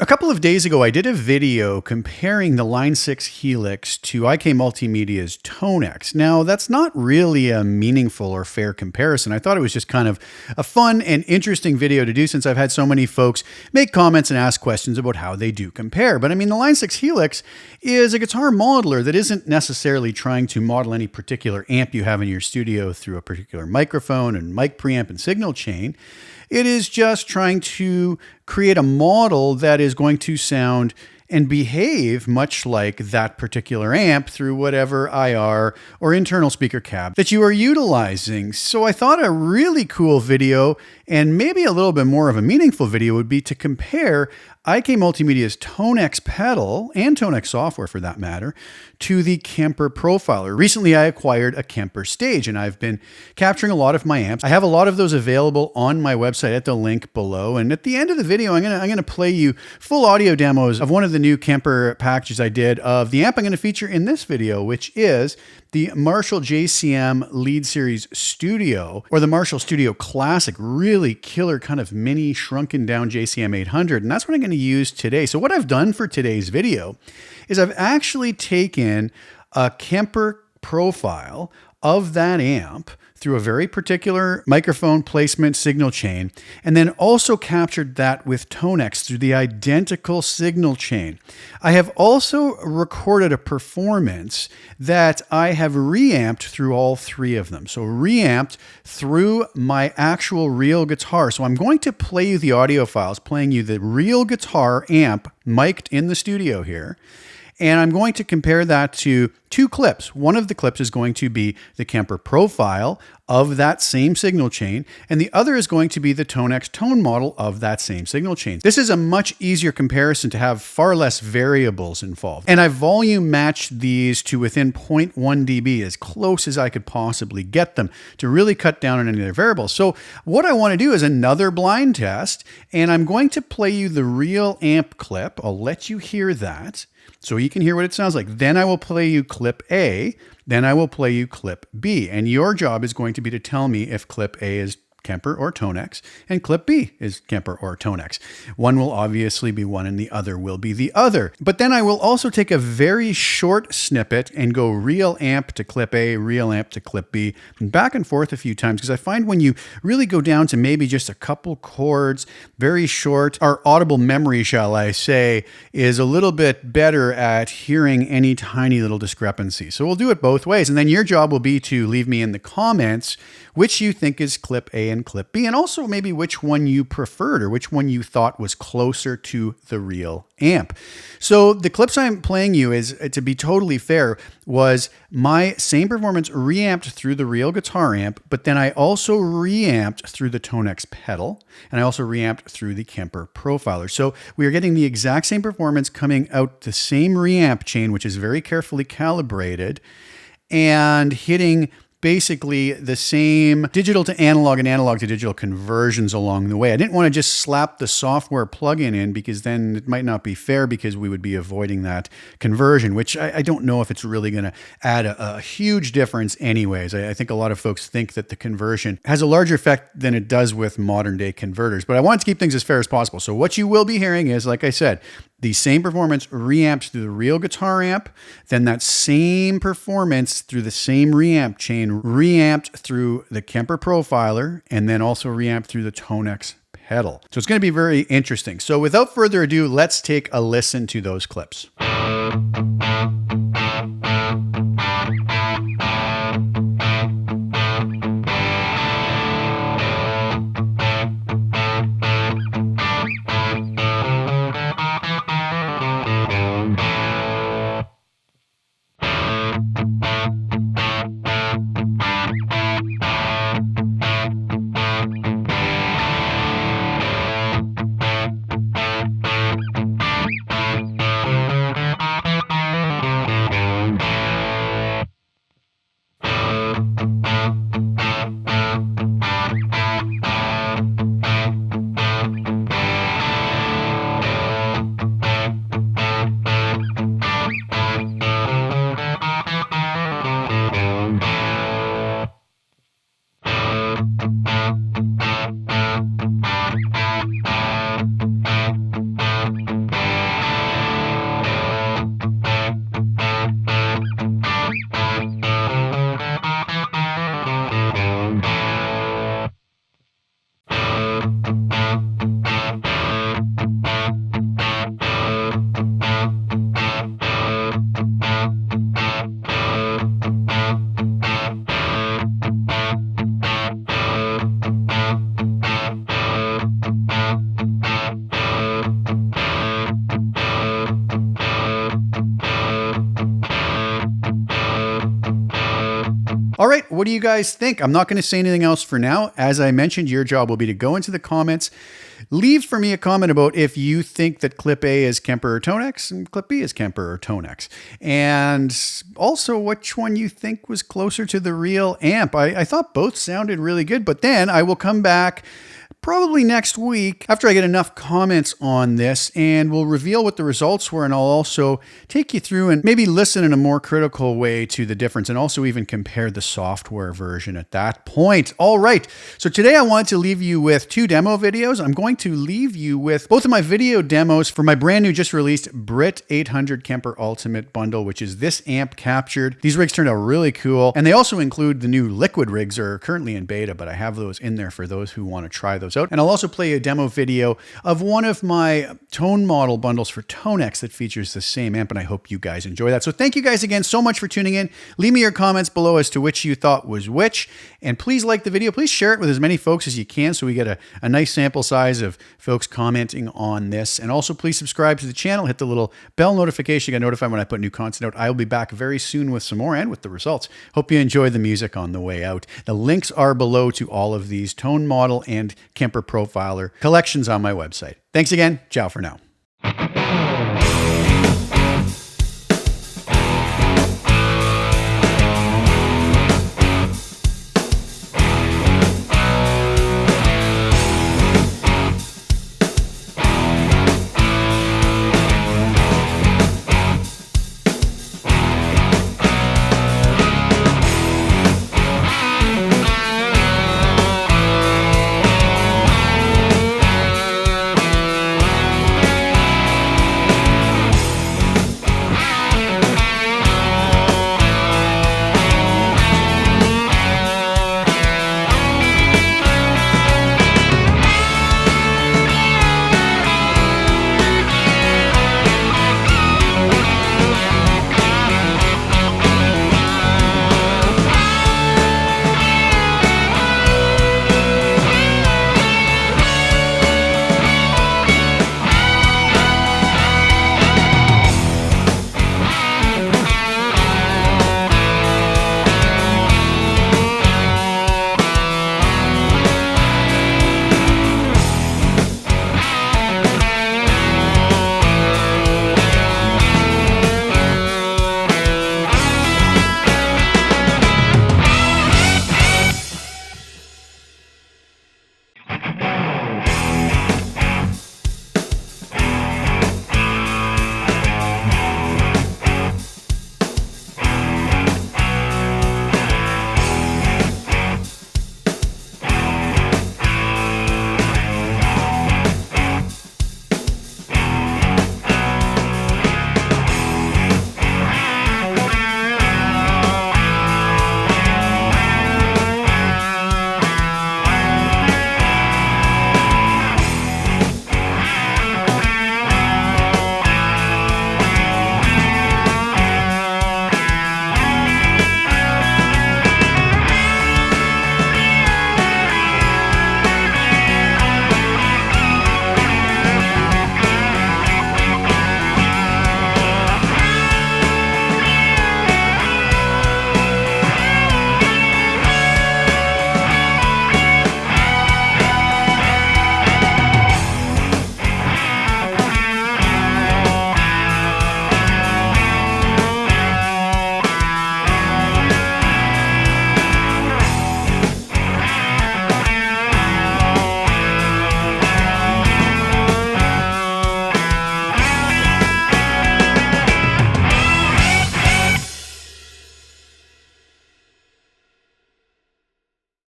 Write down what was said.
A couple of days ago, I did a video comparing the Line 6 Helix to IK Multimedia's Tonex. Now, that's not really a meaningful or fair comparison. I thought it was just kind of a fun and interesting video to do since I've had so many folks make comments and ask questions about how they do compare. But I mean, the Line 6 Helix is a guitar modeler that isn't necessarily trying to model any particular amp you have in your studio through a particular microphone and mic preamp and signal chain. It is just trying to create a model that is going to sound and behave much like that particular amp through whatever IR or internal speaker cab that you are utilizing. So I thought a really cool video and maybe a little bit more of a meaningful video would be to compare IK Multimedia's Tonex Pedal, and Tonex software for that matter, to the Kemper Profiler. Recently, I acquired a Kemper Stage, and I've been capturing a lot of my amps. I have a lot of those available on my website at the link below. And at the end of the video, I'm gonna play you full audio demos of one of the new Kemper packages I did of the amp I'm gonna feature in this video, which is the Marshall JCM Lead Series Studio, or the Marshall Studio Classic, really killer kind of mini shrunken down JCM 800. And that's what I'm gonna use today. So what I've done for today's video is I've actually taken a Kemper profile of that amp through a very particular microphone placement signal chain, and then also captured that with Tonex through the identical signal chain. I have also recorded a performance that I have reamped through all three of them. So reamped through my actual real guitar. So I'm going to play you the audio files, playing you the real guitar amp mic'd in the studio here. And I'm going to compare that to two clips. One of the clips is going to be the Kemper profile of that same signal chain, and the other is going to be the Tonex tone model of that same signal chain. This is a much easier comparison to have far less variables involved. And I volume matched these to within 0.1 dB, as close as I could possibly get them to really cut down on any of their variables. So what I want to do is another blind test, and I'm going to play you the real amp clip. I'll let you hear that, so you can hear what it sounds like. Then I will play you clip A, then I will play you clip B. And your job is going to be to tell me if clip A is Kemper or Tonex, and clip B is Kemper or Tonex. One will obviously be one and the other will be the other. But then I will also take a very short snippet and go real amp to clip A, real amp to clip B, and back and forth a few times, because I find when you really go down to maybe just a couple chords, very short, our audible memory, shall I say, is a little bit better at hearing any tiny little discrepancy. So we'll do it both ways. And then your job will be to leave me in the comments which you think is clip A and clip B, and also maybe which one you preferred or which one you thought was closer to the real amp. So the clips I'm playing you, is, to be totally fair, was my same performance reamped through the real guitar amp, but then I also reamped through the Tonex pedal, and I also reamped through the Kemper profiler. So we are getting the exact same performance coming out the same reamp chain, which is very carefully calibrated, and hitting basically the same digital to analog and analog to digital conversions along the way. I didn't want to just slap the software plugin in, because then it might not be fair, because we would be avoiding that conversion, which I don't know if it's really going to add a huge difference anyways. I think a lot of folks think that the conversion has a larger effect than it does with modern day converters, but I want to keep things as fair as possible. So what you will be hearing is, like I said, the same performance reamped through the real guitar amp, then that same performance through the same reamp chain, reamped through the Kemper profiler, and then also reamped through the Tonex pedal. So it's going to be very interesting. So without further ado, let's take a listen to those clips. What do you guys think? I'm not going to say anything else for now. As I mentioned, your job will be to go into the comments, leave for me a comment about if you think that clip A is Kemper or Tonex and clip B is Kemper or Tonex. And also which one you think was closer to the real amp. I thought both sounded really good, but then I will come back probably next week after I get enough comments on this, and we'll reveal what the results were, and I'll also take you through and maybe listen in a more critical way to the difference, and also even compare the software version at that point. All right, so today I wanted to leave you with 2 demo videos. I'm going to leave you with both of my video demos for my brand new just released Brit 800 Kemper Ultimate Bundle, which is this amp captured. These rigs turned out really cool, and they also include the new liquid rigs that are currently in beta, but I have those in there for those who want to try those out. And I'll also play a demo video of one of my tone model bundles for Tonex that features the same amp, and I hope you guys enjoy that. So thank you guys again so much for tuning in. Leave me your comments below as to which you thought was which, and please like the video. Please share it with as many folks as you can so we get a nice sample size of folks commenting on this. And also please subscribe to the channel, hit the little bell notification to get notified when I put new content out. I will be back very soon with some more and with the results. Hope you enjoy the music on the way out. The links are below to all of these tone model and Kemper Profiler collections on my website. Thanks again. Ciao for now.